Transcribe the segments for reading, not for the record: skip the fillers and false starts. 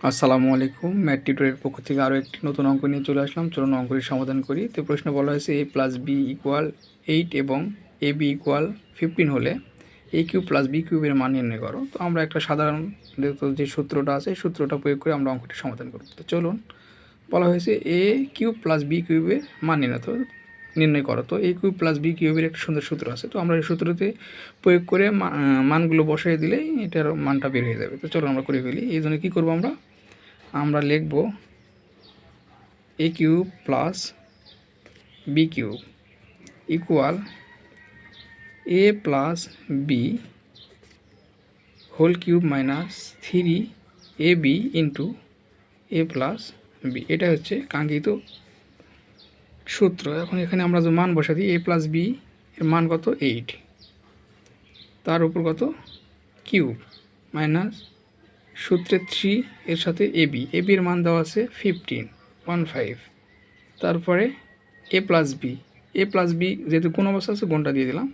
আসসালামু আলাইকুম। ম্যাথ টিউটরের পক্ষ থেকে আরও একটি নতুন অঙ্ক নিয়ে চলে আসলাম। চলুন অঙ্কটি সমাধান করি। তো প্রশ্ন বলা হয়েছে a প্লাস বি ইকুয়াল 8 এবং এ বি ইকুয়াল 15 হলে a কিউব প্লাস বি কিউবের মান নির্ণয় করো। তো আমরা একটা সাধারণ যে সূত্রটা আছে এই সূত্রটা প্রয়োগ করে আমরা অঙ্কটি সমাধান করব। তো চলুন, বলা হয়েছে a কিউব প্লাস বি কিউবের মান নির্ণয় করো। তো a কিউব প্লাস বি কিউবের একটা সুন্দর সূত্র আছে। তো আমরা এই সূত্রতে প্রয়োগ করে মানগুলো বসিয়ে দিলেই এটার মানটা বের হয়ে যাবে। তো চলুন আমরা করে ফেলি। এই জন্য কী করবো, আমরা লিখব a cube plus B cube equal a plus B whole cube minus 3ab into a plus B. এটা হচ্ছে কাঙ্ক্ষিত সূত্র। এখন এখানে আমরা যে মান বসা দিই, a প্লাস বি এর মান কত 8, তার উপর কত কিউব মাইনাস সূত্রে 3 এর সাথে এবি এর মান দেওয়া আছে 15, তারপরে এ প্লাস বি যেহেতু কোন অবস্থা আছে গুণটা দিয়ে দিলাম,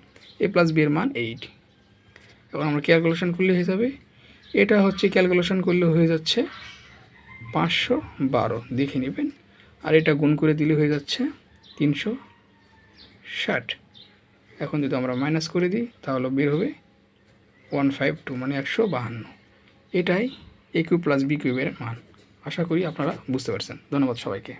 এ প্লাস বি এর মান 8। এখন আমরা ক্যালকুলেশন করলে হয়ে যাবে, এটা হচ্ছে ক্যালকুলেশন করলে হয়ে যাচ্ছে 512, দেখে নেবেন। আর এটা গুণ করে দিলে হয়ে যাচ্ছে 360। এখন যদি আমরা মাইনাস করে দিই তাহলে বের হবে 152, মানে 152। এটাই এ কিউব প্লাস বি কিউবের মান। আশা করি আপনারা বুঝতে পারছেন। ধন্যবাদ সবাইকে।